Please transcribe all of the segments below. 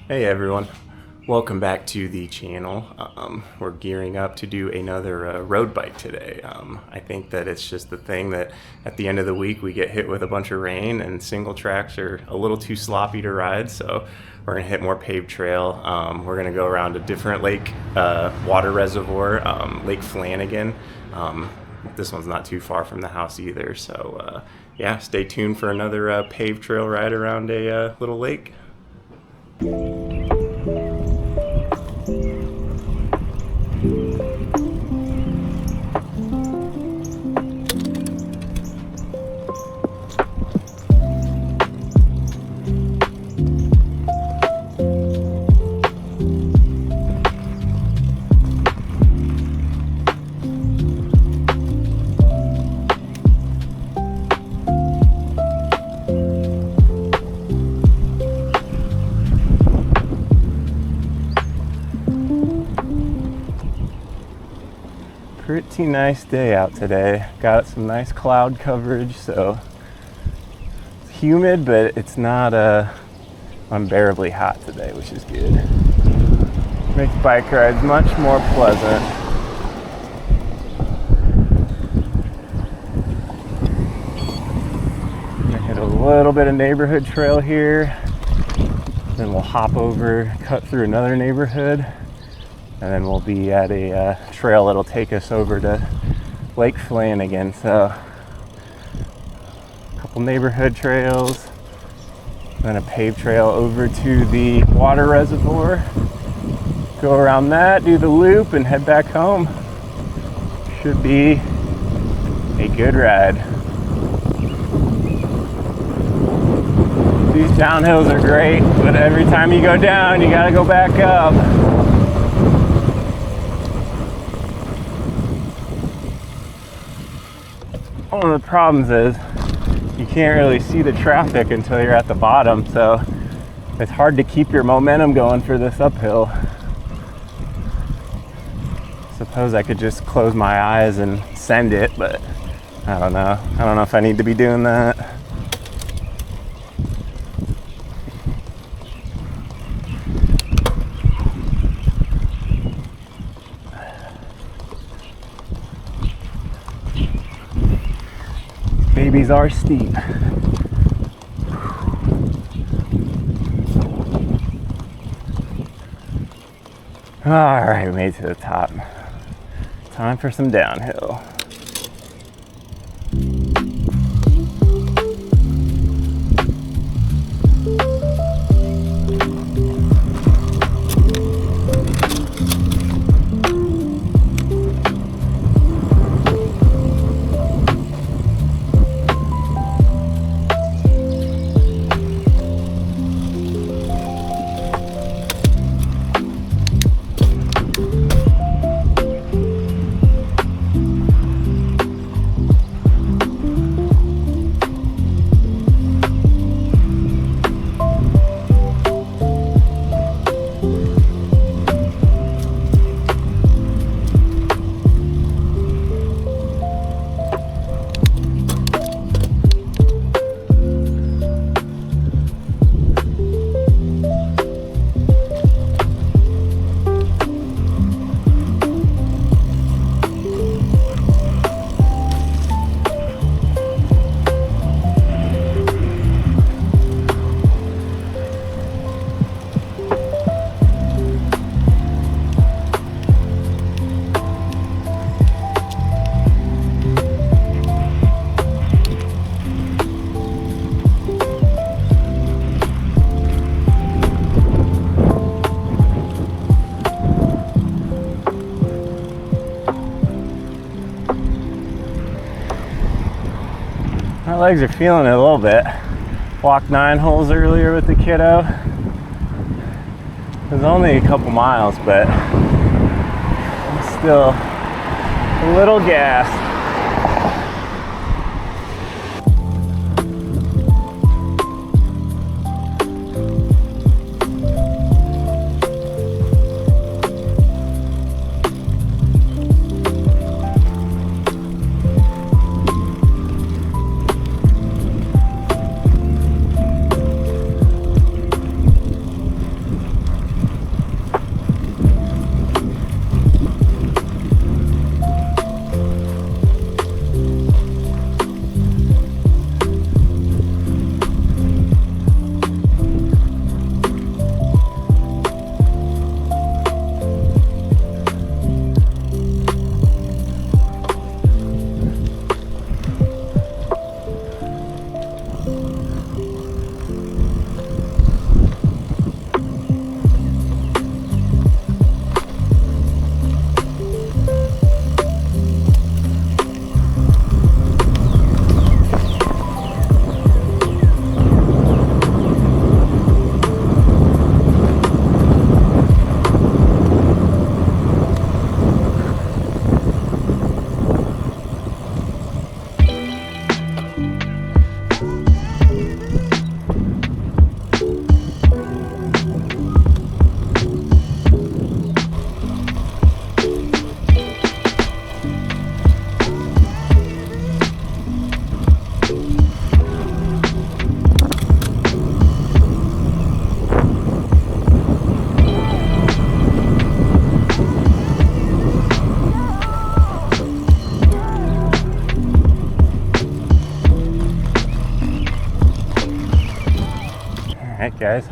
Hey everyone, welcome back to the channel. We're gearing up to do another road bike today. I think that it's just the thing that at the end of the week we get hit with a bunch of rain and single tracks are a little too sloppy to ride, so we're gonna hit more paved trail. We're gonna go around a different lake, water reservoir, Lake Flanagan. This one's not too far from the house either, so yeah, stay tuned for another paved trail ride around a little lake. Pretty nice day out today. Got some nice cloud coverage, so it's humid, but it's not unbearably hot today, which is good. Makes bike rides much more pleasant. Gonna hit a little bit of neighborhood trail here, then we'll hop over, cut through another neighborhood, and then we'll be at a trail that'll take us over to Lake Flanagan. So a couple neighborhood trails, then a paved trail over to the water reservoir. Go around that, do the loop, and head back home. Should be a good ride. These downhills are great, but every time you go down, you gotta go back up. One of the problems is you can't really see the traffic until you're at the bottom, so it's hard to keep your momentum going for this uphill. Suppose I could just close my eyes and send it, but I don't know. I don't know if I need to be doing that. Babies are steep. All right, we made it to the top. Time for some downhill. My legs are feeling it a little bit. Walked 9 holes earlier with the kiddo. It was only a couple miles, but I'm still a little gassed. guys.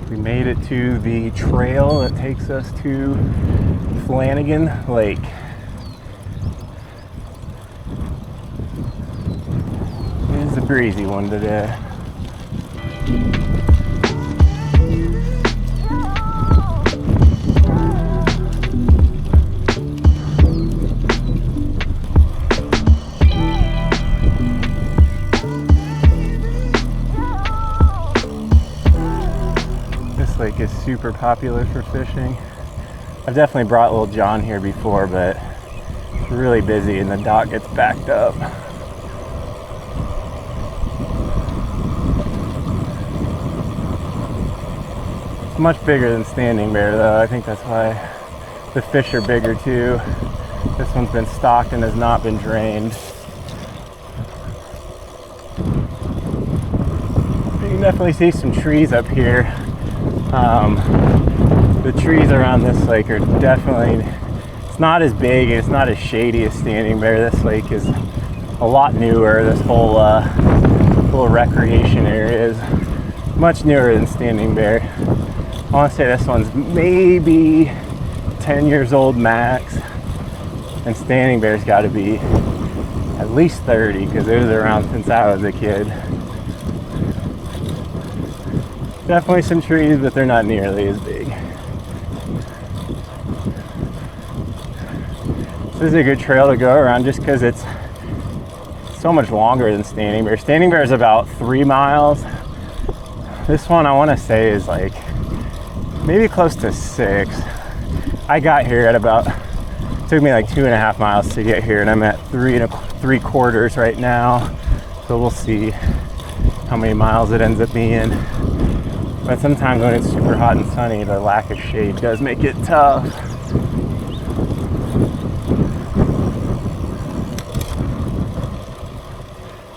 We made it to the trail that takes us to Flanagan Lake. It is a breezy one today. Lake is super popular for fishing. I've definitely brought little John here before, but it's really busy and the dock gets backed up. It's much bigger than Standing Bear though. I think that's why the fish are bigger too. This one's been stocked and has not been drained. You can definitely see some trees up here. The trees around this lake are definitely, it's not as big and it's not as shady as Standing Bear. This lake is a lot newer. This whole little recreation area is much newer than Standing Bear. I want to say this one's maybe 10 years old max, and Standing Bear's got to be at least 30 because it was around since I was a kid. Definitely some trees, but they're not nearly as big. This is a good trail to go around just because it's so much longer than Standing Bear. Standing Bear is about 3 miles. This one I want to say is like maybe close to 6. I got here at about, it took me like 2.5 miles to get here, and I'm at 3 3/4 right now. So we'll see how many miles it ends up being. But sometimes when it's super hot and sunny, the lack of shade does make it tough.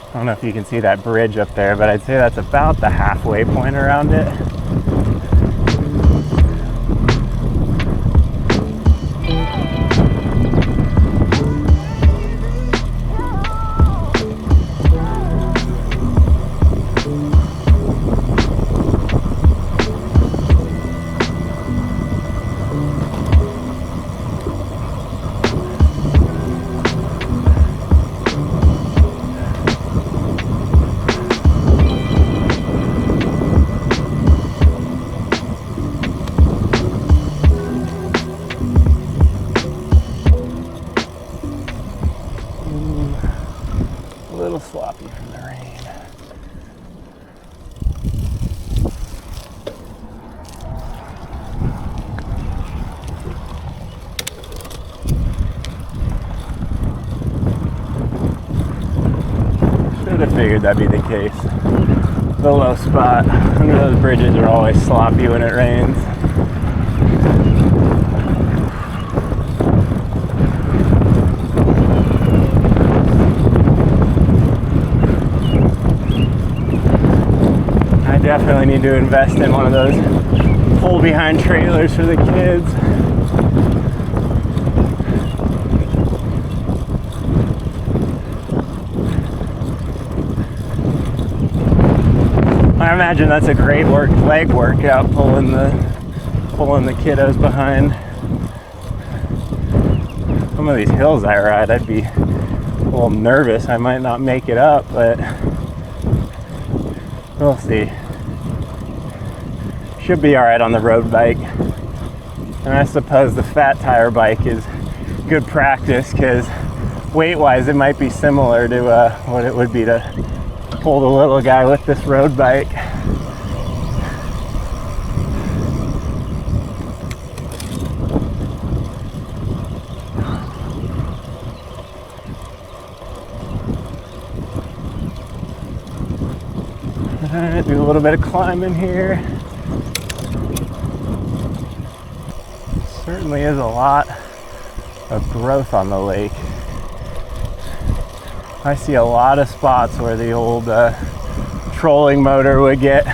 I don't know if you can see that bridge up there, but I'd say that's about the halfway point around it. A little sloppy from the rain. Should have figured that'd be the case. The low spot under those bridges are always sloppy when it rains. Definitely need to invest in one of those pull behind trailers for the kids. I imagine that's a great leg workout, pulling the kiddos behind. Some of these hills I ride, I'd be a little nervous. I might not make it up, but we'll see. Should be all right on the road bike. And I suppose the fat tire bike is good practice because weight-wise it might be similar to what it would be to pull the little guy with this road bike. All right, do a little bit of climbing here. Certainly is a lot of growth on the lake. I see a lot of spots where the old trolling motor would get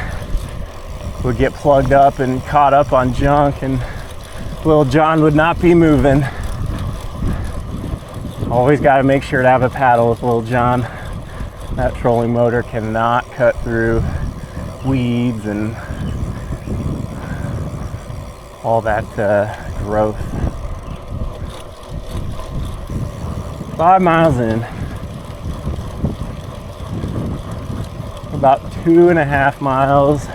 plugged up and caught up on junk, and little John would not be moving. Always got to make sure to have a paddle with little John. That trolling motor cannot cut through weeds and all that growth. 5 miles in. About 2.5 miles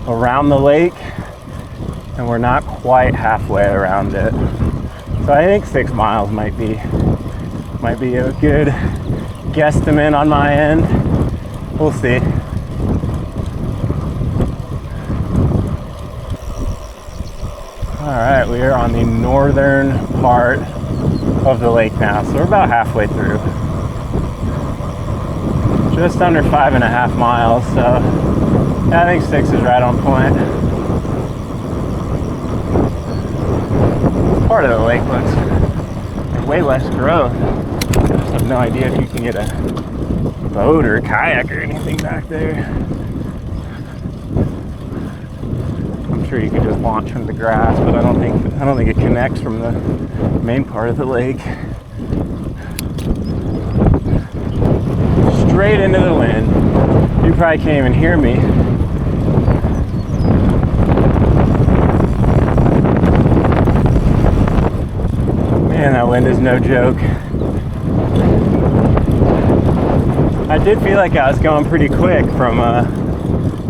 around the lake, and we're not quite halfway around it. So I think 6 miles might be a good guesstimate on my end. We'll see. All right, we are on the northern part of the lake now, so we're about halfway through. Just under 5.5 miles, so yeah, I think 6 is right on point. Part of the lake looks way less growth. I just have no idea if you can get a boat or a kayak or anything back there. I'm sure you could just launch from the grass, but I don't think it connects from the main part of the lake. Straight into the wind. You probably can't even hear me. Man, that wind is no joke. I did feel like I was going pretty quick from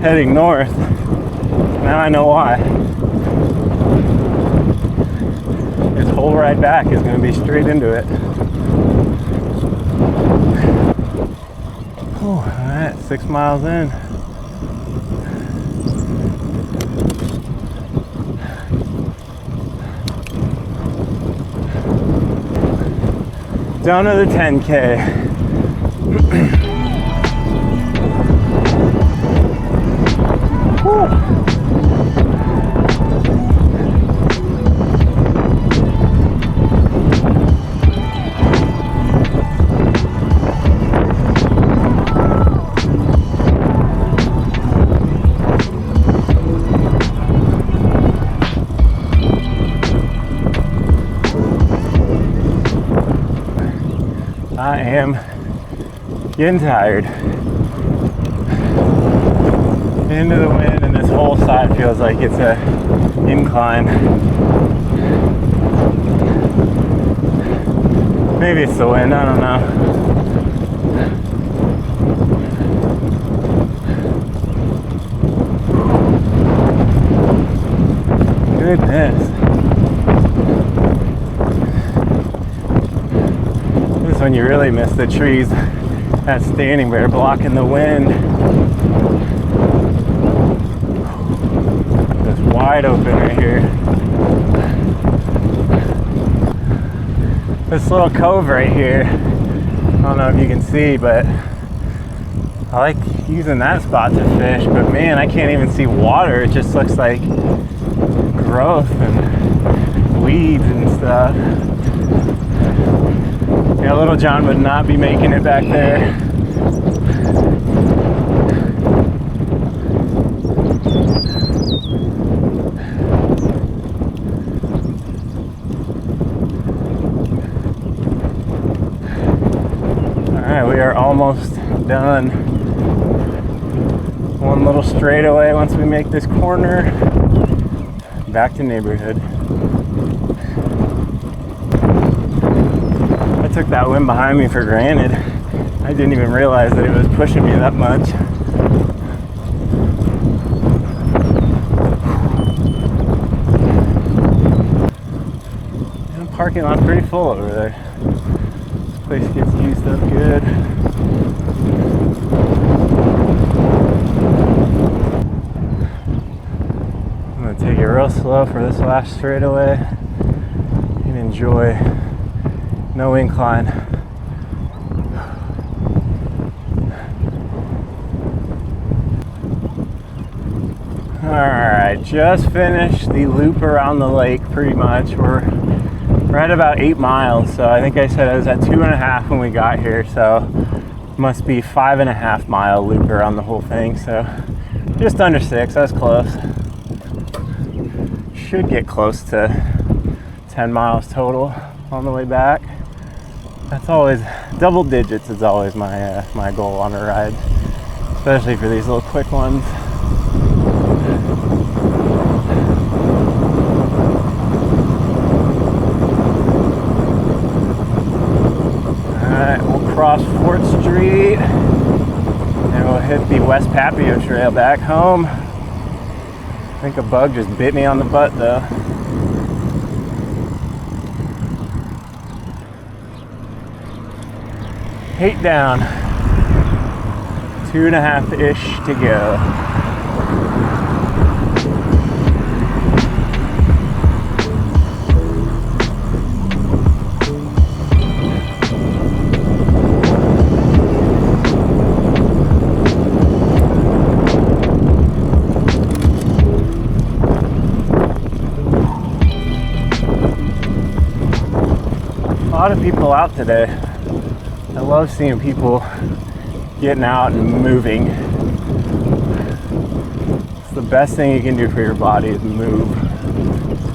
heading north. Now I know why. This whole ride back is going to be straight into it. Oh, alright, 6 miles in. Down to the 10K. I am getting tired. Into the wind, and this whole side feels like it's a incline. Maybe it's the wind, I don't know. Goodness. When you really miss the trees that's standing there blocking the wind. It's wide open right here. This little cove right here, I don't know if you can see, but I like using that spot to fish, but man, I can't even see water. It just looks like growth and weeds and stuff. Yeah, Little John would not be making it back there. Alright, we are almost done. One little straightaway once we make this corner. Back to neighborhood. I took that wind behind me for granted. I didn't even realize that it was pushing me that much. And the parking lot's pretty full over there. This place gets used up good. I'm gonna take it real slow for this last straightaway and enjoy. No incline. Alright, just finished the loop around the lake pretty much. We're at about 8 miles, so I think I said I was at 2.5 when we got here, so must be 5.5 mile loop around the whole thing, so just under 6, that's close. Should get close to 10 miles total on the way back. That's always, double digits is always my my goal on a ride, especially for these little quick ones. West Papio Trail back home. I think a bug just bit me on the butt though. 8 down. 2.5-ish to go. A lot of people out today. I love seeing people getting out and moving. It's the best thing you can do for your body is move.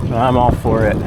And I'm all for it.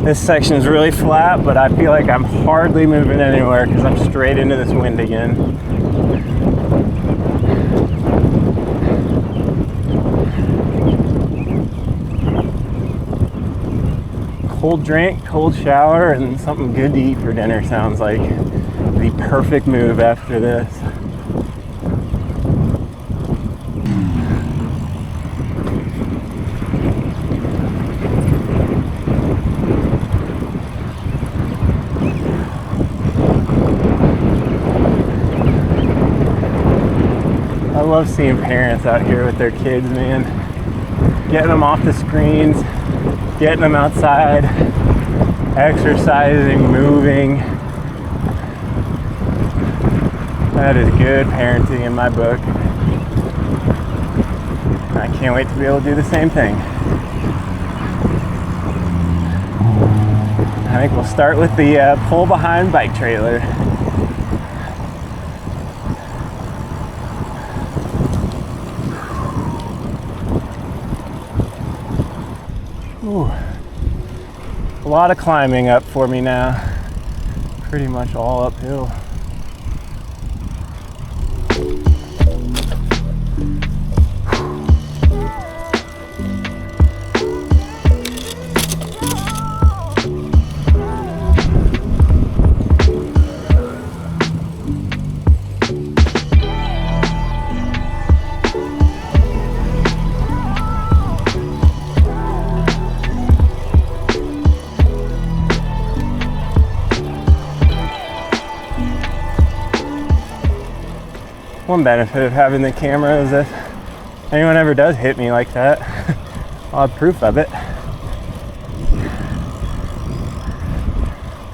This section is really flat, but I feel like I'm hardly moving anywhere because I'm straight into this wind again. Cold drink, cold shower, and something good to eat for dinner sounds like the perfect move after this. I love seeing parents out here with their kids, man. Getting them off the screens, getting them outside, exercising, moving. That is good parenting in my book. I can't wait to be able to do the same thing. I think we'll start with the pull behind bike trailer. Ooh. A lot of climbing up for me now. Pretty much all uphill. One benefit of having the camera is if anyone ever does hit me like that, I'll have proof of it.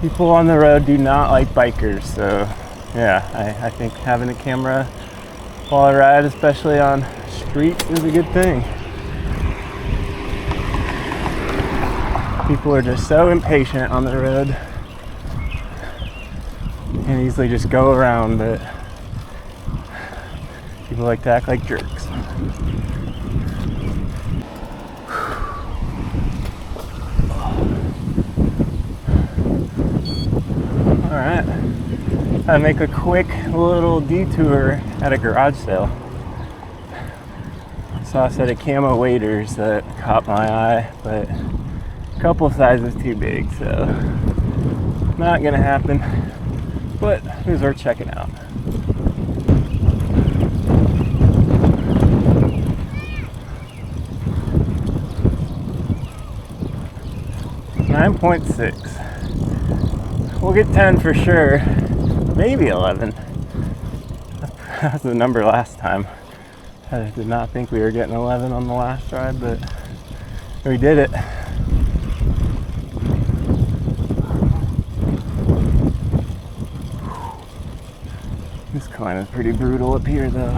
People on the road do not like bikers, so yeah, I think having a camera while I ride, especially on streets, is a good thing. People are just so impatient on the road and easily just go around it. People like to act like jerks. Alright. I make a quick little detour at a garage sale. Saw a set of camo waders that caught my eye, but a couple sizes too big, so not gonna happen. But it was worth checking out. 9.6. We'll get 10 for sure. Maybe 11. That was the number last time. I did not think we were getting 11 on the last ride, but we did it. This climb is pretty brutal up here though.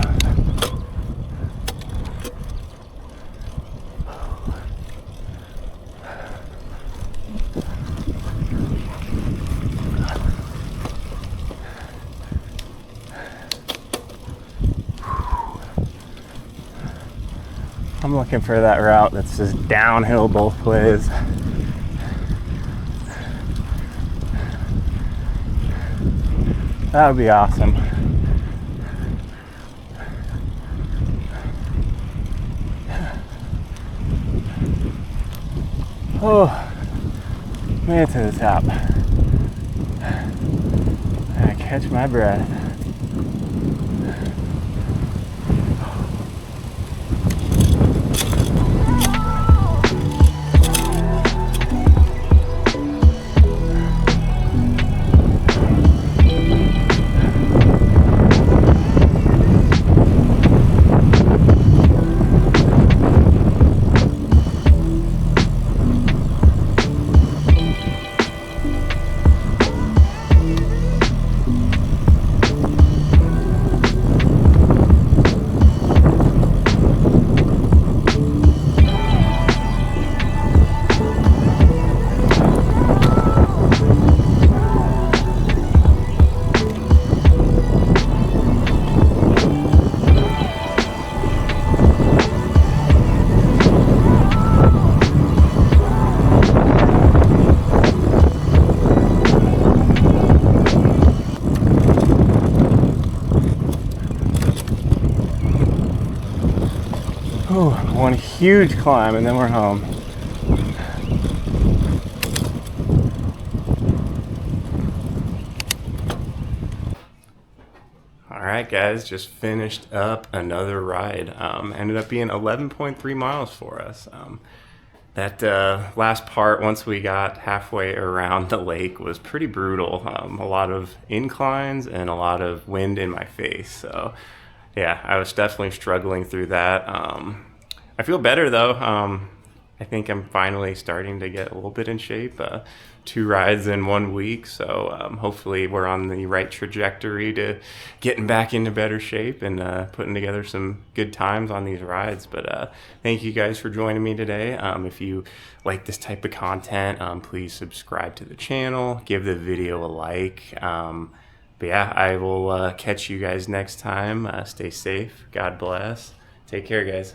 I'm looking for that route that's just downhill both ways. That would be awesome. Oh, made it to the top. I catch my breath. Ooh, one huge climb and then we're home. All right, guys, just finished up another ride. Ended up being 11.3 miles for us. That last part, once we got halfway around the lake, was pretty brutal. A lot of inclines and a lot of wind in my face. So, yeah, I was definitely struggling through that. I feel better, though. I think I'm finally starting to get a little bit in shape. 2 rides in 1 week, so hopefully we're on the right trajectory to getting back into better shape and putting together some good times on these rides. But thank you guys for joining me today. If you like this type of content, please subscribe to the channel, give the video a like. But yeah, I will catch you guys next time. Stay safe. God bless. Take care, guys.